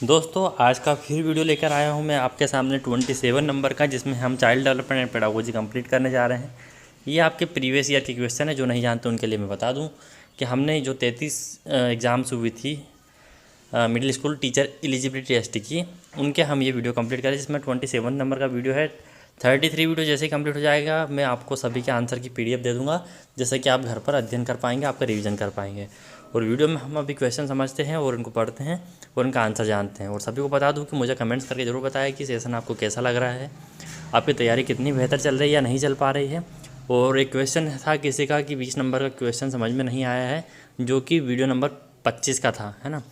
दोस्तों आज का फिर वीडियो लेकर आया हूं मैं आपके सामने 27 नंबर का, जिसमें हम child development and pedagogy complete करने जा रहे हैं। ये आपके प्रीवियस ईयर के क्वेश्चन है, जो नहीं जानते उनके लिए मैं बता दूं कि हमने जो 33 एग्ज़ाम्स हुई थी middle school teacher eligibility test की, उनके हम ये वीडियो कंप्लीट करें, जिसमें 27 नंबर का वीडियो है। 33 वीडियो जैसे ही कंप्लीट हो जाएगा मैं आपको सभी के आंसर की PDF दे दूंगा, जिससे कि आप घर पर अध्ययन कर पाएंगे, आपका रिवीजन कर पाएंगे। और वीडियो में हम अभी क्वेश्चन समझते हैं और उनको पढ़ते हैं और उनका आंसर जानते हैं। और सभी को बता दूं कि मुझे कमेंट्स करके ज़रूर बताएं कि सेशन आपको कैसा लग रहा है, आपकी तैयारी कितनी बेहतर चल रही है या नहीं चल पा रही है। और एक क्वेश्चन था किसी का कि 20 नंबर का क्वेश्चन समझ में नहीं आया है, जो कि वीडियो नंबर 25 का था, है ना।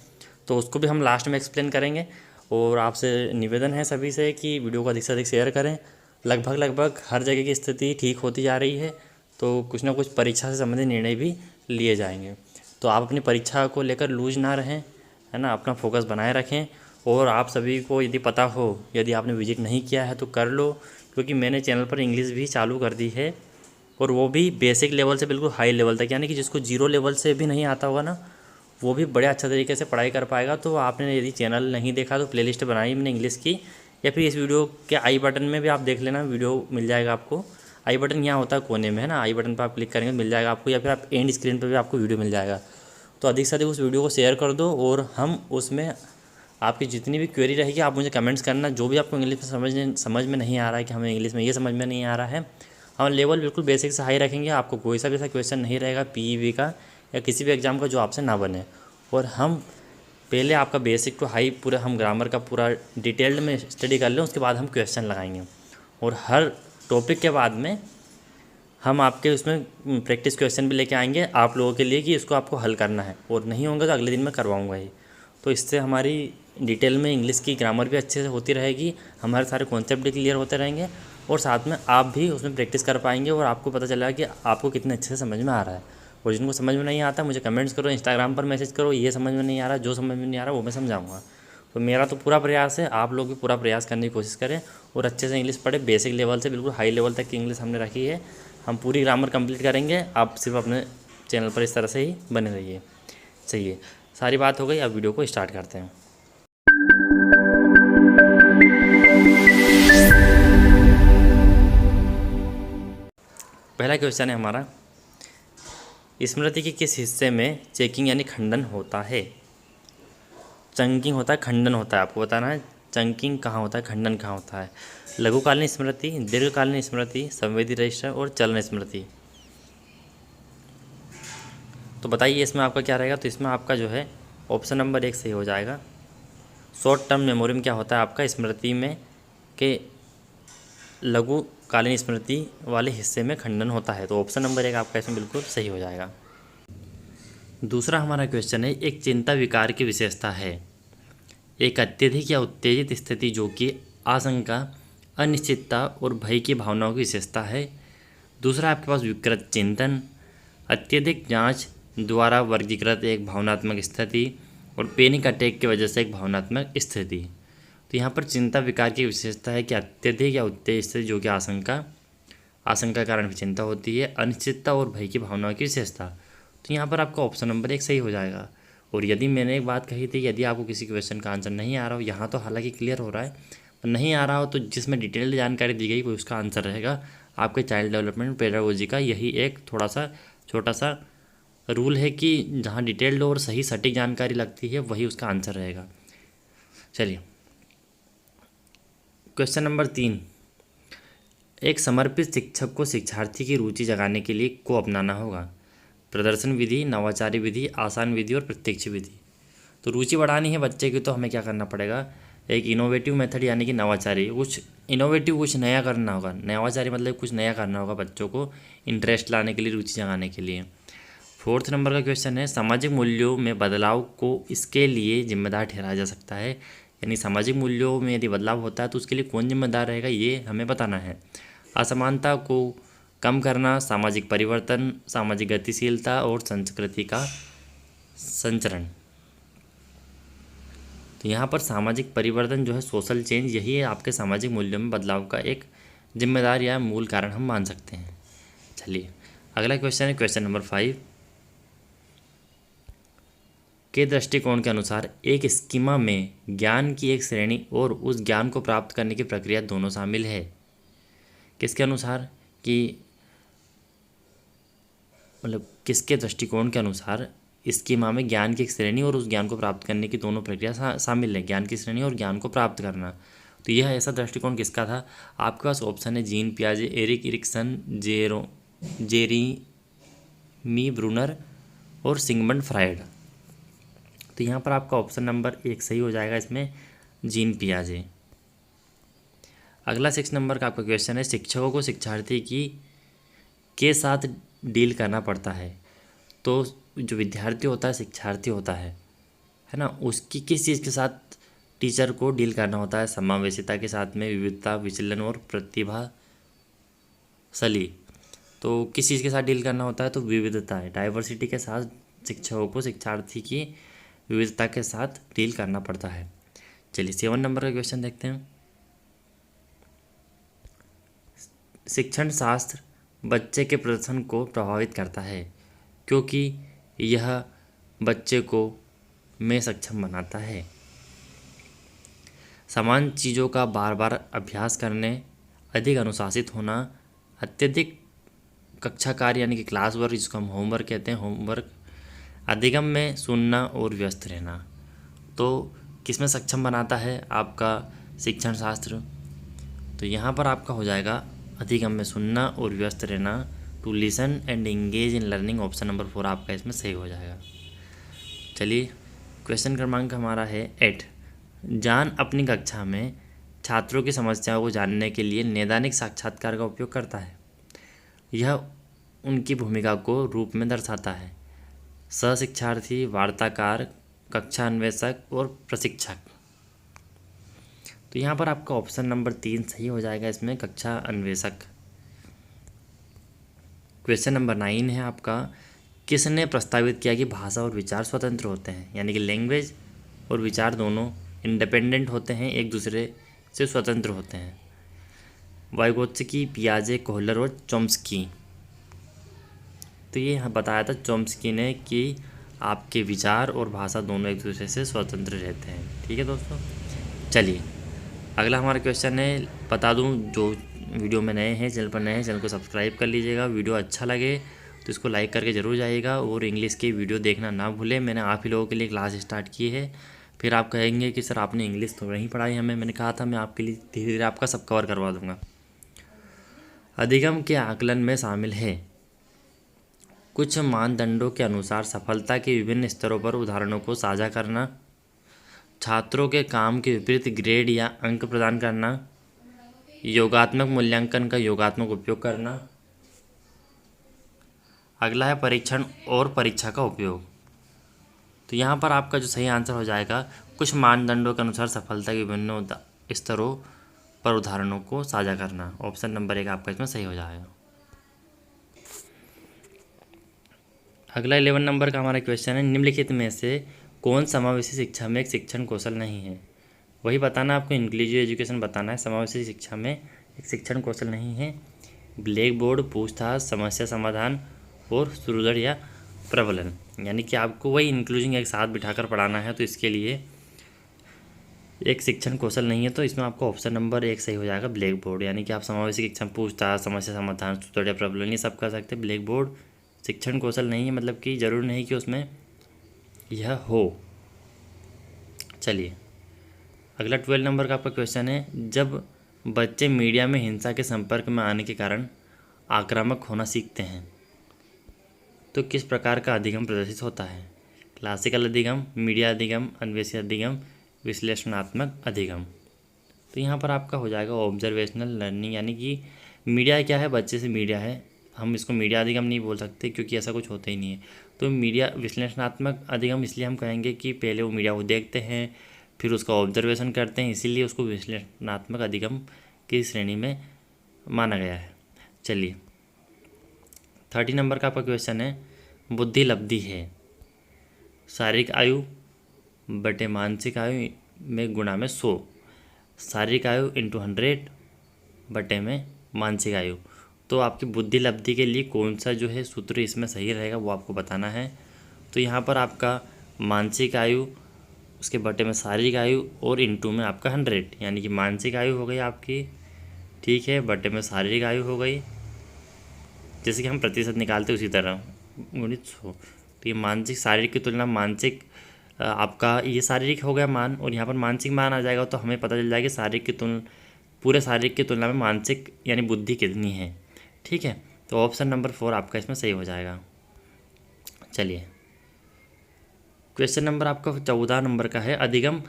तो उसको भी हम लास्ट में एक्सप्लेन करेंगे। और आपसे निवेदन है सभी से कि वीडियो को अधिक से अधिक शेयर करें। लगभग हर जगह की स्थिति ठीक होती जा रही है, तो कुछ ना कुछ परीक्षा से संबंधित निर्णय भी लिए जाएंगे। तो आप अपनी परीक्षा को लेकर लूज ना रहें, है ना, अपना फोकस बनाए रखें। और आप सभी को यदि पता हो, यदि आपने विजिट नहीं किया है तो कर लो, क्योंकि मैंने चैनल पर इंग्लिश भी चालू कर दी है, और वो भी बेसिक लेवल से बिल्कुल हाई लेवल तक, यानी कि जिसको जीरो लेवल से भी नहीं आता होगा ना, वो भी बड़े अच्छा तरीके से पढ़ाई कर पाएगा। तो आपने यदि चैनल नहीं देखा तो प्लेलिस्ट बनाई मैंने इंग्लिश की, या फिर इस वीडियो के आई बटन में भी आप देख लेना, वीडियो मिल जाएगा आपको। आई बटन यहाँ होता है कोने में, है ना, आई बटन पर आप क्लिक करेंगे मिल जाएगा आपको, या फिर आप एंड स्क्रीन पर भी आपको वीडियो मिल जाएगा। तो अधिक से अधिक उस वीडियो को शेयर कर दो, और हम उसमें आपकी जितनी भी क्वेरी रहेगी आप मुझे कमेंट्स करना। जो भी आपको इंग्लिश में समझ में नहीं आ रहा है कि हमें इंग्लिश में ये समझ में नहीं आ रहा है, हम लेवल बिल्कुल बेसिक से हाई रखेंगे। आपको कोई सा भी ऐसा क्वेश्चन नहीं रहेगा PEV का या किसी भी एग्ज़ाम का जो आपसे ना बने। और हम पहले आपका बेसिक टू हाई पूरा हम ग्रामर का पूरा डिटेल्ड में स्टडी कर लें, उसके बाद हम क्वेश्चन लगाएंगे। और हर टॉपिक के बाद में हम आपके उसमें प्रैक्टिस क्वेश्चन भी लेके आएंगे आप लोगों के लिए, कि इसको आपको हल करना है, और नहीं होंगे तो अगले दिन मैं करवाऊँगा ही। तो इससे हमारी डिटेल में इंग्लिश की ग्रामर भी अच्छे से होती रहेगी, हमारे सारे कॉन्सेप्ट भी क्लियर होते रहेंगे, और साथ में आप भी उसमें प्रैक्टिस कर पाएंगे, और आपको पता चलेगा कि आपको कितने अच्छे से समझ में आ रहा है। और जिनको समझ में नहीं आता मुझे कमेंट्स करो, इंस्टाग्राम पर मैसेज करो, ये समझ में नहीं आ रहा, जो समझ में नहीं आ रहा वो मैं समझाऊँगा। तो मेरा तो पूरा प्रयास है, आप लोग भी पूरा प्रयास करने की कोशिश करें और अच्छे से इंग्लिश पढ़े। बेसिक लेवल से बिल्कुल हाई लेवल तक की इंग्लिश हमने रखी है, हम पूरी ग्रामर कंप्लीट करेंगे। आप सिर्फ अपने चैनल पर इस तरह से ही बने रहिए। चलिए, सारी बात हो गई, अब वीडियो को स्टार्ट करते हैं। पहला क्वेश्चन है हमारा, स्मृति के किस हिस्से में चेकिंग यानी खंडन होता है। चंकिंग होता है, खंडन होता है, आपको बताना है चंकिंग कहाँ होता है, खंडन कहाँ होता है। लघुकालीन स्मृति, दीर्घकालीन स्मृति, संवेदी रजिस्टर और चलन स्मृति। तो बताइए इसमें आपका क्या रहेगा। तो इसमें आपका जो है ऑप्शन नंबर 1 सही हो जाएगा। शॉर्ट टर्म मेमोरी में क्या होता है आपका, स्मृति में के लघुकालीन स्मृति वाले हिस्से में खंडन होता है। तो ऑप्शन नंबर 1 आपका इसमें बिल्कुल सही हो जाएगा। दूसरा हमारा क्वेश्चन है, एक चिंता विकार की विशेषता है। एक अत्यधिक या उत्तेजित स्थिति जो कि आशंका, अनिश्चितता और भय की भावनाओं की विशेषता है। दूसरा आपके पास विकृत चिंतन, अत्यधिक जांच द्वारा वर्गीकृत एक भावनात्मक स्थिति, और पैनिक अटैक की वजह से एक भावनात्मक स्थिति। तो यहाँ पर चिंता विकार की विशेषता है कि अत्यधिक या उत्तेजित स्थिति जो कि आशंका के कारण भी चिंता होती है, अनिश्चितता और भय की भावनाओं की विशेषता। तो यहाँ पर आपका ऑप्शन नंबर 1 सही हो जाएगा। और यदि मैंने एक बात कही थी, यदि आपको किसी क्वेश्चन का आंसर नहीं आ रहा हो, यहाँ तो हालांकि क्लियर हो रहा है, पर नहीं आ रहा हो तो जिसमें डिटेल्ड जानकारी दी गई वो उसका आंसर रहेगा। आपके चाइल्ड डेवलपमेंट पेडागोजी का यही एक थोड़ा सा छोटा सा रूल है कि जहाँ डिटेल्ड और सही सटीक जानकारी लगती है वही उसका आंसर रहेगा। चलिए, क्वेश्चन नंबर 3, एक समर्पित शिक्षक को शिक्षार्थी की रुचि जगाने के लिए को अपनाना होगा। प्रदर्शन विधि, नवाचारी विधि, आसान विधि और प्रत्यक्ष विधि। तो रुचि बढ़ानी है बच्चे की, तो हमें क्या करना पड़ेगा, एक इनोवेटिव मेथड यानी कि नवाचारी, कुछ इनोवेटिव, कुछ नया करना होगा। नवाचारी मतलब कुछ नया करना होगा बच्चों को इंटरेस्ट लाने के लिए, रुचि जगाने के लिए। 4th नंबर का क्वेश्चन है, सामाजिक मूल्यों में बदलाव को इसके लिए जिम्मेदार ठहराया जा सकता है। यानी सामाजिक मूल्यों में यदि बदलाव होता है तो उसके लिए कौन जिम्मेदार रहेगा, ये हमें बताना है। असमानता को कम करना, सामाजिक परिवर्तन, सामाजिक गतिशीलता और संस्कृति का संचरण। तो यहाँ पर सामाजिक परिवर्तन जो है, सोशल चेंज, यही है आपके सामाजिक मूल्यों में बदलाव का एक जिम्मेदार या मूल कारण हम मान सकते हैं। चलिए, अगला क्वेश्चन है क्वेश्चन नंबर 5, के दृष्टिकोण के अनुसार एक स्कीमा में ज्ञान की एक श्रेणी और उस ज्ञान को प्राप्त करने की प्रक्रिया दोनों शामिल है। किसके अनुसार? कि मतलब किसके दृष्टिकोण के अनुसार स्कीमा में ज्ञान की एक श्रेणी और उस ज्ञान को प्राप्त करने की दोनों प्रक्रिया शामिल है। ज्ञान की श्रेणी और ज्ञान को प्राप्त करना। तो यह ऐसा दृष्टिकोण किसका था? आपके पास ऑप्शन है जीन पियाजे, एरिक एरिक्सन, जेरेमी ब्रूनर और सिगमंड फ्रायड। तो यहाँ पर आपका ऑप्शन नंबर 1 सही हो जाएगा, इसमें जीन पियाजे। अगला 6 नंबर का आपका क्वेश्चन है, शिक्षकों को शिक्षार्थी के साथ डील करना पड़ता है। तो जो विद्यार्थी होता है, शिक्षार्थी होता है ना, उसकी किस चीज़ के साथ टीचर को डील करना होता है? समावेशिता के साथ में, विविधता, विचलन और प्रतिभाशाली। तो किस चीज़ के साथ डील करना होता है? तो विविधता है, डाइवर्सिटी के साथ शिक्षकों को शिक्षार्थी की विविधता के साथ डील करना पड़ता है। चलिए 7 नंबर का क्वेश्चन देखते हैं। शिक्षण शास्त्र बच्चे के प्रदर्शन को प्रभावित करता है क्योंकि यह बच्चे को में सक्षम बनाता है। समान चीज़ों का बार बार अभ्यास करने, अधिक अनुशासित होना, अत्यधिक कक्षा कार्य यानी कि क्लास वर्क, जिसको हम होमवर्क कहते हैं, होमवर्क, अधिगम में सुनना और व्यस्त रहना। तो किसमें सक्षम बनाता है आपका शिक्षण शास्त्र? तो यहाँ पर आपका हो जाएगा अधिगम में सुनना और व्यस्त रहना, to listen and engage in learning. Option number 4 आपका इसमें सही हो जाएगा। चलिए क्वेश्चन क्रमांक हमारा है 8। जान अपनी कक्षा में छात्रों की समस्याओं को जानने के लिए नैदानिक साक्षात्कार का उपयोग करता है। यह उनकी भूमिका को रूप में दर्शाता है। सहशिक्षार्थी, वार्ताकार, कक्षा अन्वेषक और प्रशिक्षक। तो यहाँ पर आपका ऑप्शन नंबर 3 सही हो जाएगा, इसमें कक्षा अन्वेषक। क्वेश्चन नंबर 9 है आपका, किसने प्रस्तावित किया कि भाषा और विचार स्वतंत्र होते हैं? यानी कि लैंग्वेज और विचार दोनों इंडिपेंडेंट होते हैं, एक दूसरे से स्वतंत्र होते हैं। वाइगोत्स्की, पियाजे, कोहलर और चॉम्स्की। तो ये बताया था चॉम्स्की ने कि आपके विचार और भाषा दोनों एक दूसरे से स्वतंत्र रहते हैं। ठीक है दोस्तों, चलिए अगला हमारा क्वेश्चन है। बता दूं, जो वीडियो में नए हैं, चैनल पर नए हैं, चैनल को सब्सक्राइब कर लीजिएगा। वीडियो अच्छा लगे तो इसको लाइक करके ज़रूर जाइएगा और इंग्लिश की वीडियो देखना ना भूलें। मैंने आप ही लोगों के लिए क्लास स्टार्ट की है। फिर आप कहेंगे कि सर आपने इंग्लिश तो नहीं पढ़ाई हमें। मैंने कहा था मैं आपके लिए धीरे धीरे आपका सब कवर करवा दूँगा। अधिगम के आकलन में शामिल है कुछ मानदंडों के अनुसार सफलता के विभिन्न स्तरों पर उदाहरणों को साझा करना, छात्रों के काम के विपरीत ग्रेड या अंक प्रदान करना, योगात्मक मूल्यांकन का योगात्मक उपयोग करना। अगला है परीक्षण और परीक्षा का उपयोग। तो यहाँ पर आपका जो सही आंसर हो जाएगा, कुछ मानदंडों के अनुसार सफलता के विभिन्न स्तरों पर उदाहरणों को साझा करना। ऑप्शन नंबर 1 आपका इसमें सही हो जाएगा। अगला 11 नंबर का हमारा क्वेश्चन है, निम्नलिखित में से कौन समावेशी शिक्षा में एक शिक्षण कौशल नहीं है? वही बताना आपको, इंक्लूसिव एजुकेशन बताना है। समावेशी शिक्षा में एक शिक्षण कौशल नहीं है। ब्लैक बोर्ड, पूछताछ, समस्या समाधान और सुदृढ़ या प्रबलन, यानी कि आपको वही इंक्लूजिंग एक साथ बिठाकर पढ़ाना है। तो इसके लिए एक शिक्षण कौशल नहीं है। तो इसमें आपको ऑप्शन नंबर 1 सही हो जाएगा, ब्लैक बोर्ड। यानी कि आप समावेशी शिक्षा, पूछताछ, समस्या समाधान, सुदृढ़ या प्रबलन, ये सब कर सकते हैं। ब्लैक बोर्ड शिक्षण कौशल नहीं है, मतलब कि ज़रूरी नहीं कि उसमें यह हो। चलिए अगला 12 नंबर का आपका क्वेश्चन है, जब बच्चे मीडिया में हिंसा के संपर्क में आने के कारण आक्रामक होना सीखते हैं तो किस प्रकार का अधिगम प्रदर्शित होता है? क्लासिकल अधिगम, मीडिया अधिगम, अन्वेषी अधिगम, विश्लेषणात्मक अधिगम। तो यहाँ पर आपका हो जाएगा ऑब्जर्वेशनल लर्निंग। यानी कि मीडिया क्या है? बच्चे से मीडिया है, हम इसको मीडिया अधिगम नहीं बोल सकते क्योंकि ऐसा कुछ होता ही नहीं है। तो मीडिया विश्लेषणात्मक अधिगम इसलिए हम कहेंगे कि पहले वो मीडिया को देखते हैं, फिर उसका ऑब्जर्वेशन करते हैं, इसीलिए उसको विश्लेषणात्मक अधिगम की श्रेणी में माना गया है। चलिए 30 नंबर का आपका क्वेश्चन है, बुद्धि लब्धि है शारीरिक आयु बटे मानसिक आयु में गुणा में 100, शारीरिक आयु इंटू 100 बटे में मानसिक आयु। तो आपकी बुद्धि लब्धि के लिए कौन सा जो है सूत्र इसमें सही रहेगा वो आपको बताना है। तो यहाँ पर आपका मानसिक आयु, उसके बटे में शारीरिक आयु और इंटू में आपका 100, यानी कि मानसिक आयु हो गई आपकी, ठीक है, बटे में शारीरिक आयु हो गई, जैसे कि हम प्रतिशत निकालते उसी तरह गुणित 100। तो ये मानसिक शारीरिक की तुलना मानसिक आपका ये शारीरिक हो गया मान, और यहाँ पर मानसिक मान आ जाएगा तो हमें पता चल जाएगा कि शारीरिक की तुलना, पूरे शारीरिक की तुलना में मानसिक यानी बुद्धि कितनी है, ठीक है। तो ऑप्शन नंबर 4 आपका इसमें सही हो जाएगा। चलिए क्वेश्चन नंबर आपका 14 नंबर का है, अधिगम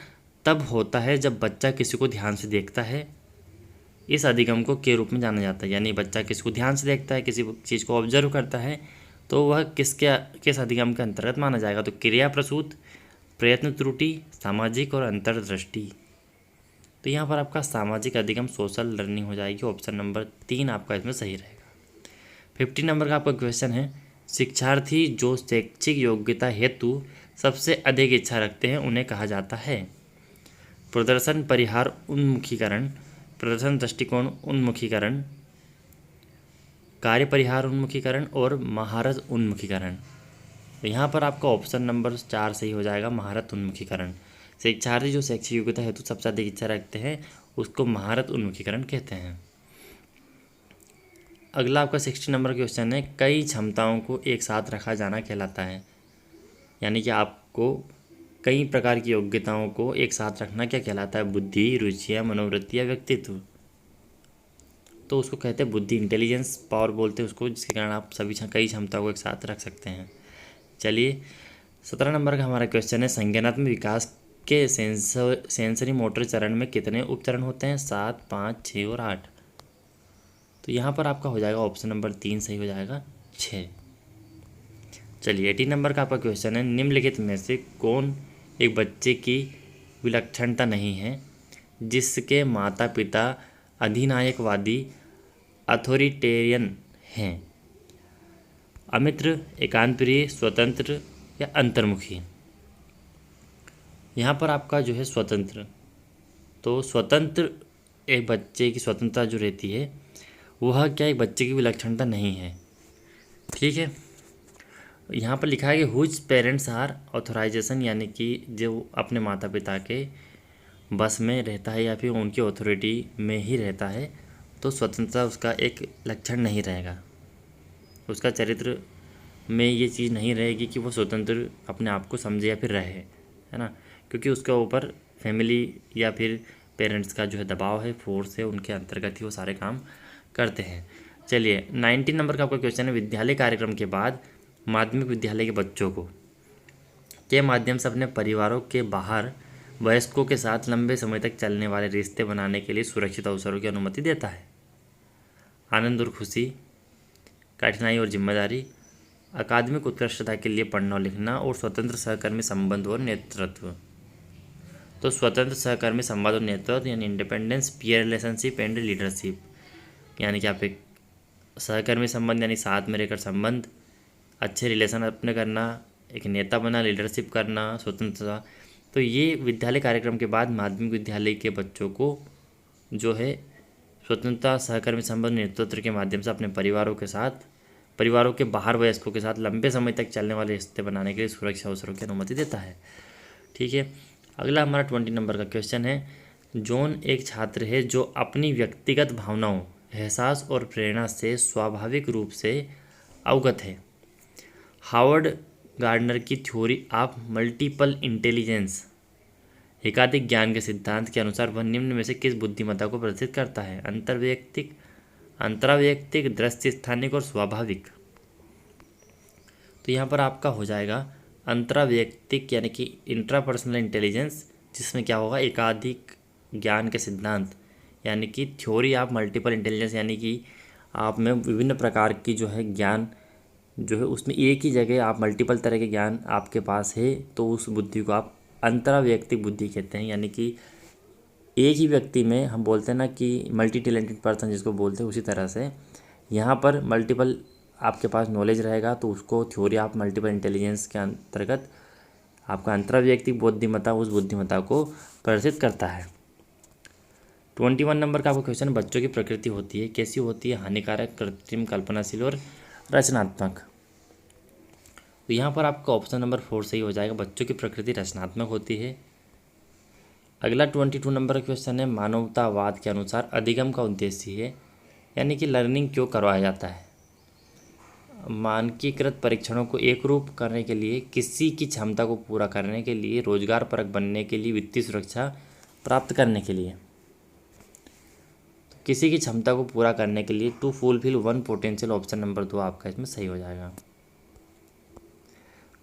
तब होता है जब बच्चा किसी को ध्यान से देखता है, इस अधिगम को के रूप में जाना जाता है। यानी बच्चा किसी को ध्यान से देखता है, किसी चीज़ को ऑब्जर्व करता है, तो वह किस अधिगम के अंतर्गत माना जाएगा? तो क्रिया प्रसूत, प्रयत्न त्रुटि, सामाजिक और अंतर्दृष्टि। तो यहाँ पर आपका सामाजिक अधिगम सोशल लर्निंग हो जाएगी। ऑप्शन नंबर 3 आपका इसमें सही रहेगा। 50 नंबर का आपका क्वेश्चन है, शिक्षार्थी जो शैक्षिक योग्यता हेतु सबसे अधिक इच्छा रखते हैं उन्हें कहा जाता है? प्रदर्शन परिहार उन्मुखीकरण, प्रदर्शन दृष्टिकोण उन्मुखीकरण, कार्य परिहार उन्मुखीकरण और महारत उन्मुखीकरण। तो यहाँ पर आपका ऑप्शन नंबर 4 सही हो जाएगा, महारत उन्मुखीकरण। शिक्षार्थी जो शैक्षिक योग्यता हेतु सबसे अधिक इच्छा रखते हैं उसको महारत उन्मुखीकरण कहते हैं। अगला आपका 60 नंबर क्वेश्चन है, कई क्षमताओं को एक साथ रखा जाना कहलाता है। यानी कि आपको कई प्रकार की योग्यताओं को एक साथ रखना क्या कहलाता है? बुद्धि, रुचियाँ, मनोवृत्ति या व्यक्तित्व। तो उसको कहते हैं बुद्धि, इंटेलिजेंस पावर बोलते हैं उसको, जिसके कारण आप सभी कई क्षमताओं को एक साथ रख सकते हैं। चलिए 17 नंबर का हमारा क्वेश्चन है, संज्ञानात्मक विकास के सेंसरी मोटर चरण में कितने उपचरण होते हैं? 7, 5, 6 और 8। तो यहाँ पर आपका हो जाएगा ऑप्शन नंबर 3 सही हो जाएगा, 6। चलिए 18 नंबर का आपका क्वेश्चन है, निम्नलिखित में से कौन एक बच्चे की विलक्षणता नहीं है जिसके माता पिता अधिनायकवादी अथॉरिटेरियन हैं? अमित्र, एकांतप्रिय, स्वतंत्र या अंतर्मुखी। यहाँ पर आपका जो है स्वतंत्र। तो स्वतंत्र एक बच्चे की स्वतंत्रता जो रहती है वह क्या एक बच्चे की विलक्षणता नहीं है, ठीक है। यहाँ पर लिखा है कि हुज पेरेंट्स आर ऑथोराइजेशन, यानी कि जो अपने माता पिता के बस में रहता है या फिर उनकी अथॉरिटी में ही रहता है, तो स्वतंत्रता उसका एक लक्षण नहीं रहेगा। उसका चरित्र में ये चीज़ नहीं रहेगी कि वो स्वतंत्र अपने आप को समझे या फिर रहे, है ना, क्योंकि उसके ऊपर फैमिली या फिर पेरेंट्स का जो है दबाव है, फोर्स है, उनके अंतर्गत ही वो सारे काम करते हैं। चलिए 19 नंबर का आपका क्वेश्चन है, विद्यालय कार्यक्रम के बाद माध्यमिक विद्यालय के बच्चों को के माध्यम से अपने परिवारों के बाहर वयस्कों के साथ लंबे समय तक चलने वाले रिश्ते बनाने के लिए सुरक्षित अवसरों की अनुमति देता है? आनंद और खुशी, कठिनाई और जिम्मेदारी, अकादमिक उत्कृष्टता के लिए पढ़ना और लिखना, और स्वतंत्र सहकर्मी संबंध और नेतृत्व। तो स्वतंत्र सहकर्मी संबंध और नेतृत्व यानी independence, peer relationship and leadership, यानी कि आप एक सहकर्मी संबंध यानी साथ में रहकर संबंध, अच्छे रिलेशन अपने करना, एक नेता बना, लीडरशिप करना, स्वतंत्रता। तो ये विद्यालय कार्यक्रम के बाद माध्यमिक विद्यालय के बच्चों को जो है स्वतंत्रता, सहकर्मी संबंध, नेतृत्व के माध्यम से अपने परिवारों के बाहर वयस्कों के साथ लंबे समय तक चलने वाले रिश्ते बनाने के लिए सुरक्षा अवसरों की अनुमति देता है, ठीक है। अगला हमारा 20 नंबर का क्वेश्चन है, जॉन एक छात्र है जो अपनी व्यक्तिगत भावनाओं, एहसास और प्रेरणा से स्वाभाविक रूप से अवगत है। हावर्ड गार्डनर की थ्योरी ऑफ मल्टीपल इंटेलिजेंस, एकाधिक ज्ञान के सिद्धांत के अनुसार वह निम्न में से किस बुद्धिमत्ता को प्रदर्शित करता है? अंतर्वैयक्तिक, अंतरावैयक्तिक, दृश्य स्थानिक और स्वाभाविक। तो यहाँ पर आपका हो जाएगा अंतरावैयक्तिक यानी कि इंट्रापर्सनल इंटेलिजेंस, जिसमें क्या होगा एकाधिक ज्ञान के सिद्धांत, यानी कि थ्योरी ऑफ मल्टीपल इंटेलिजेंस, यानी कि आप में विभिन्न प्रकार की जो है ज्ञान जो है उसमें एक ही जगह आप मल्टीपल तरह के ज्ञान आपके पास है, तो उस बुद्धि को आप अंतरावैयक्तिक बुद्धि कहते हैं। यानी कि एक ही व्यक्ति में हम बोलते हैं ना कि मल्टी टैलेंटेड पर्सन जिसको बोलते हैं, उसी तरह से यहाँ पर मल्टीपल आपके पास नॉलेज रहेगा तो उसको थ्योरी ऑफ मल्टीपल इंटेलिजेंस के अंतर्गत आपका अंतरावैयक्तिक बुद्धिमत्ता उस बुद्धिमत्ता को प्रदर्शित करता है। 21 नंबर का आपका क्वेश्चन, बच्चों की प्रकृति होती है कैसी होती है? हानिकारक, कृत्रिम, कल्पनाशील और रचनात्मक। तो यहाँ पर आपका ऑप्शन नंबर 4 सही हो जाएगा। बच्चों की प्रकृति रचनात्मक होती है। अगला 22 नंबर का क्वेश्चन है, मानवतावाद के अनुसार अधिगम का उद्देश्य है, यानी कि लर्निंग क्यों करवाया जाता है। मानकीकृत परीक्षणों को एक रूप करने के लिए, किसी की क्षमता को पूरा करने के लिए, रोजगार परक बनने के लिए, वित्तीय सुरक्षा प्राप्त करने के लिए। तो किसी की क्षमता को पूरा करने के लिए, to fulfil one potential, option number 2 आपका इसमें सही हो जाएगा।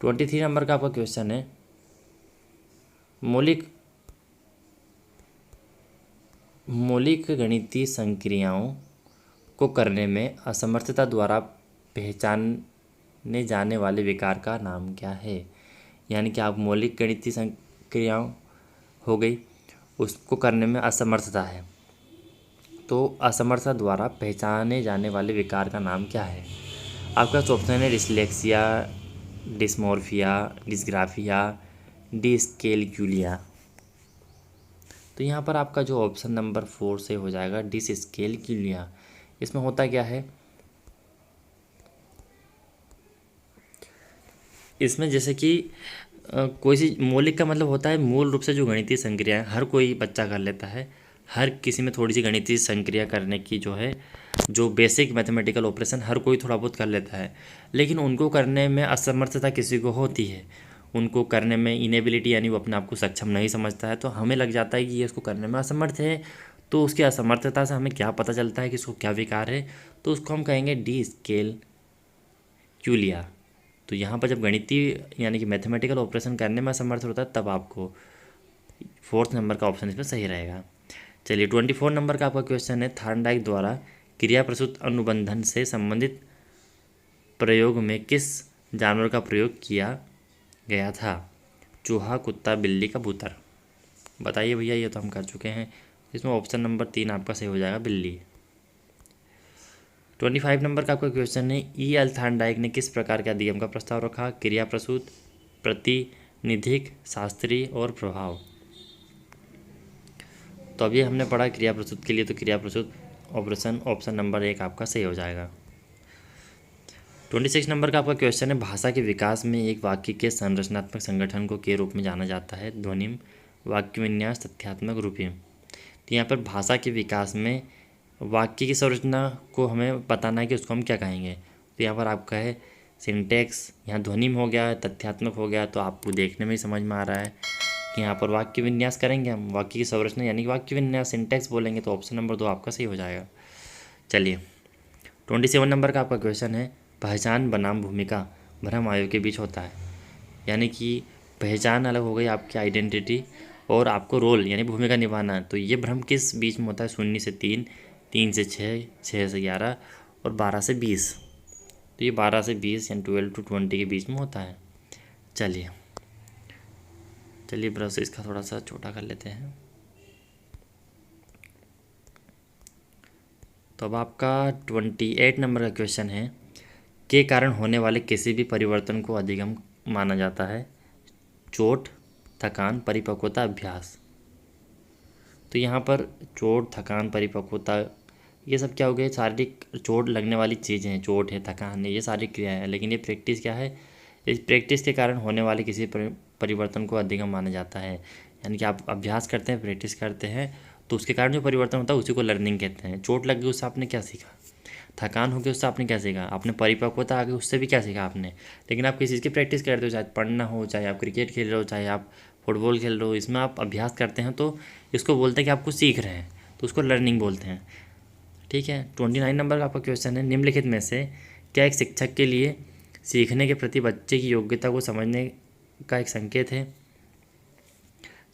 23 नंबर का आपका क्वेश्चन है, मौलिक गणितीय संक्रियाओं को करने में असमर्थता द्वारा पहचाने जाने वाले विकार का नाम क्या है। यानी कि आप मौलिक गणितीय संक्रियाओं हो गई, उसको करने में असमर्थता है, तो असमर्थता द्वारा पहचाने जाने वाले विकार का नाम क्या है। आपका ऑप्शन है डिसलेक्सिया, डिस्मोर्फिया, डिस्ग्राफिया, डिस्कैलकुलिया। तो यहाँ पर आपका जो ऑप्शन नंबर 4 से हो जाएगा डिस्कैलकुलिया। इसमें होता क्या है, इसमें जैसे कि कोई सी मौलिक का मतलब होता है मूल रूप से जो गणितीय संक्रियाएं हर कोई बच्चा कर लेता है। हर किसी में थोड़ी सी गणितीय संक्रिया करने की जो है, जो बेसिक मैथमेटिकल ऑपरेशन हर कोई थोड़ा बहुत कर लेता है, लेकिन उनको करने में असमर्थता किसी को होती है। उनको करने में इनेबिलिटी, यानी वो अपने आप को सक्षम नहीं समझता है, तो हमें लग जाता है कि ये इसको करने में असमर्थ है। तो उसकी असमर्थता से हमें क्या पता चलता है कि इसको क्या विकार है, तो उसको हम कहेंगे डिस्कैलकुलिया। तो यहाँ पर जब गणितीय यानी कि मैथमेटिकल ऑपरेशन करने में असमर्थ होता है, तब आपको 4th नंबर का ऑप्शन इसमें सही रहेगा। चलिए 24 नंबर का आपका क्वेश्चन है, थार्नडाइक द्वारा क्रिया प्रसूत अनुबंधन से संबंधित प्रयोग में किस जानवर का प्रयोग किया गया था। चूहा, कुत्ता, बिल्ली, कबूतर। बताइए भैया, ये तो हम कर चुके हैं। इसमें ऑप्शन नंबर 3 आपका सही हो जाएगा, बिल्ली। 25 नंबर का आपका क्वेश्चन है, ई एल थार्नडाइक ने किस प्रकार के अधिगम का प्रस्ताव रखा। क्रिया प्रसूत, प्रतिनिधिक, शास्त्रीय और प्रभाव। तो अभी हमने पढ़ा क्रिया प्रसूत के लिए, तो क्रिया प्रसूत ऑप्शन नंबर 1 आपका सही हो जाएगा। 26 नंबर का आपका क्वेश्चन है, भाषा के विकास में एक वाक्य के संरचनात्मक संगठन को के रूप में जाना जाता है। ध्वनिम, वाक्य विन्यास, तथ्यात्मक, रूपीय। तो यहाँ पर भाषा के विकास में वाक्य की संरचना को हमें बताना है कि उसको हम क्या कहेंगे। तो यहाँ पर आपका है सिंटेक्स, यहाँ ध्वनिम हो गया, तथ्यात्मक हो गया। तो आपको देखने में ही समझ में आ रहा है कि यहाँ पर वाक्य विन्यास करेंगे हम, वाक्य की संरचना यानी कि वाक्य विन्यास, सिंटेक्स बोलेंगे। तो ऑप्शन नंबर 2 आपका सही हो जाएगा। चलिए 27 नंबर का आपका क्वेश्चन है, पहचान बनाम भूमिका भ्रम आयु के बीच होता है। यानी कि पहचान अलग हो गई आपकी आइडेंटिटी, और आपको रोल यानी भूमिका निभाना है। तो ये भ्रम किस बीच में होता है। 0 से 3, 3 से 6, 6 से 11 और 12 से 20। तो ये 12 से 20 यानी 12 to 20 के बीच में होता है। चलिए ब्रश इसका थोड़ा सा छोटा कर लेते हैं। तो अब आपका 28 नंबर का क्वेश्चन है, के कारण होने वाले किसी भी परिवर्तन को अधिगम माना जाता है। चोट, थकान, परिपक्वता, अभ्यास। तो यहाँ पर चोट, थकान, परिपक्वता, ये सब क्या हो गए, शारीरिक चोट लगने वाली चीज़ें हैं। चोट है, थकान है, ये सारी क्रियाएं हैं। लेकिन ये प्रैक्टिस क्या है, इस प्रैक्टिस के कारण होने वाले किसी परिवर्तन को अधिगम माना जाता है। यानी कि आप अभ्यास करते हैं, प्रैक्टिस करते हैं, तो उसके कारण जो परिवर्तन होता है उसी को लर्निंग कहते हैं। चोट लग गई, उससे आपने क्या सीखा। थकान हो गई, उससे आपने क्या सीखा। आपने परिपक्वता आ गई, उससे भी क्या सीखा आपने। लेकिन आप किसी चीज़ की प्रैक्टिस करते हो, चाहे पढ़ना हो, चाहे आप क्रिकेट खेल रहे हो, चाहे आप फुटबॉल खेल रहे हो, इसमें आप अभ्यास करते हैं, तो इसको बोलते हैं कि आपको सीख रहे हैं, तो उसको लर्निंग बोलते हैं। ठीक है। 29 नंबर का आपका क्वेश्चन है, निम्नलिखित में से क्या एक शिक्षक के लिए सीखने के प्रति बच्चे की योग्यता को समझने का एक संकेत है।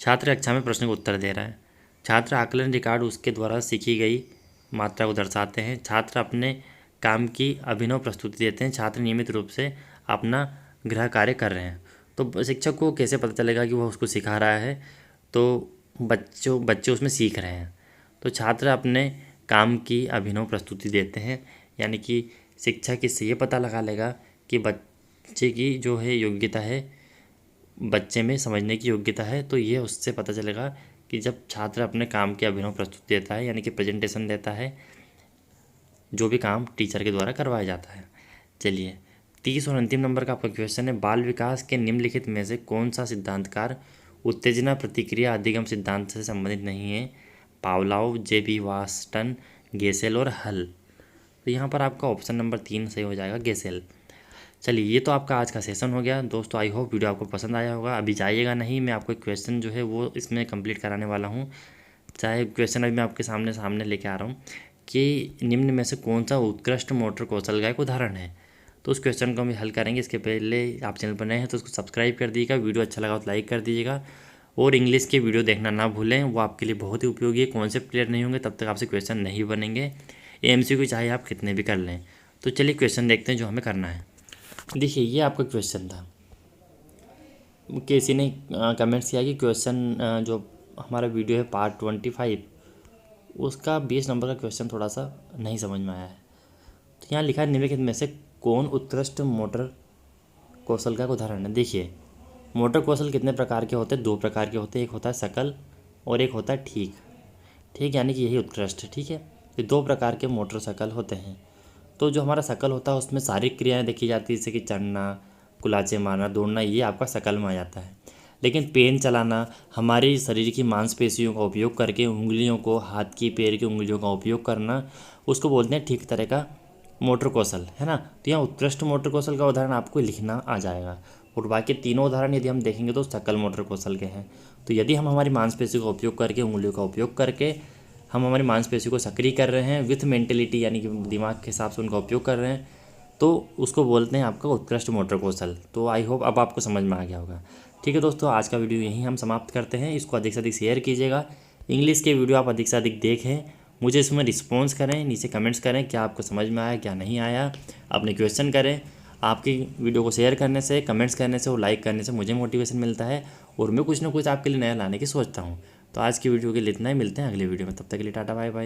छात्र कक्षा में प्रश्न का उत्तर दे रहा है। छात्र आकलन रिकॉर्ड उसके द्वारा सीखी गई मात्रा को दर्शाते हैं। छात्र अपने काम की अभिनव प्रस्तुति देते हैं। छात्र नियमित रूप से अपना गृह कार्य कर रहे हैं। तो शिक्षक को कैसे पता चलेगा कि वह उसको सिखा रहा है, तो बच्चे उसमें सीख रहे हैं। तो छात्र अपने काम की अभिनव प्रस्तुति देते हैं, यानी कि शिक्षक इससे ये पता लगा लेगा कि बच्चे की जो है योग्यता है, बच्चे में समझने की योग्यता है। तो ये उससे पता चलेगा कि जब छात्र अपने काम की अभिनव प्रस्तुति देता है, यानी कि प्रेजेंटेशन देता है, जो भी काम टीचर के द्वारा करवाया जाता है। चलिए 30 और अंतिम नंबर का आपका क्वेश्चन है, बाल विकास के निम्नलिखित में से कौन सा सिद्धांतकार उत्तेजना प्रतिक्रिया अधिगम सिद्धांत से संबंधित नहीं है? Pavlov, JB. वाटसन, गेसेल और हल। तो यहाँ पर आपका ऑप्शन नंबर 3 सही हो जाएगा, गेसेल। चलिए, ये तो आपका आज का सेशन हो गया दोस्तों। आई होप वीडियो आपको पसंद आया होगा। अभी जाइएगा नहीं, मैं आपको एक क्वेश्चन जो है वो इसमें कंप्लीट कराने वाला हूँ। चाहे क्वेश्चन अभी मैं आपके सामने लेके आ रहा हूँ कि निम्न में से कौन सा उत्कृष्ट मोटर कौशल का एक उदाहरण है। तो उस क्वेश्चन को हम हल करेंगे। इसके पहले आप चैनल पर नए हैं तो उसको सब्सक्राइब कर दीजिएगा, वीडियो अच्छा लगा तो लाइक कर दीजिएगा, और इंग्लिश के वीडियो देखना ना भूलें, वो आपके लिए बहुत ही उपयोगी है। कॉन्सेप्ट क्लियर नहीं होंगे तब तक आपसे क्वेश्चन नहीं बनेंगे। एमसीक्यू चाहे आप कितने भी कर लें। तो चलिए क्वेश्चन देखते हैं जो हमें करना है। देखिए, ये आपका क्वेश्चन था। किसी ने कमेंट्स किया कि क्वेश्चन जो हमारा वीडियो है पार्ट 25, उसका 20 नंबर का क्वेश्चन थोड़ा सा नहीं समझ में आया है। तो यहाँ लिखा है, निम्नलिखित में से कौन उत्कृष्ट मोटर कौशल का एक उदाहरण है? देखिए, मोटर कौशल कितने प्रकार के होते हैं? 2 प्रकार के होते हैं। एक होता है सकल और एक होता है ठीक। ठीक यानी कि यही उत्कृष्ट, ठीक है। ये 2 प्रकार के मोटर सकल होते हैं। तो जो हमारा सकल होता है उसमें शारीरिक क्रियाएं देखी जाती है, जैसे कि चढ़ना, कुलाचे मारना, दौड़ना, ये आपका सकल में आ जाता है। लेकिन पेन चलाना, हमारी शरीर की मांसपेशियों का उपयोग करके उंगलियों को, हाथ की, पैर की उंगलियों का उपयोग करना, उसको बोलते हैं ठीक तरह का मोटर कौशल, है ना। तो यहाँ उत्कृष्ट मोटर कौशल का उदाहरण आपको लिखना आ जाएगा। और बाकी तीनों उदाहरण यदि हम देखेंगे तो सकल मोटर कौशल के हैं। तो यदि हम हमारी मांसपेशियों का उपयोग करके, उंगलियों का उपयोग करके हम हमारी मांसपेशियों को सक्रिय कर रहे हैं विथ मेंटेलिटी, यानी कि दिमाग के हिसाब से उनका उपयोग कर रहे हैं, तो उसको बोलते हैं आपका उत्कृष्ट मोटर कौशल। तो आई होप अब आपको समझ में आ गया होगा। ठीक है दोस्तों, आज का वीडियो यहीं हम समाप्त करते हैं। इसको अधिक से अधिक शेयर कीजिएगा। इंग्लिश के वीडियो आप अधिक से अधिक देखें, मुझे इसमें रिस्पॉन्स करें, नीचे कमेंट्स करें क्या आपको समझ में आया, क्या नहीं आया, अपने क्वेश्चन करें। आपकी वीडियो को शेयर करने से, कमेंट्स करने से और लाइक करने से मुझे मोटिवेशन मिलता है, और मैं कुछ ना कुछ आपके लिए नया लाने की सोचता हूँ। तो आज की वीडियो के लिए इतना ही। मिलते हैं अगले वीडियो में, तब तक के लिए टाटा बाय बाय।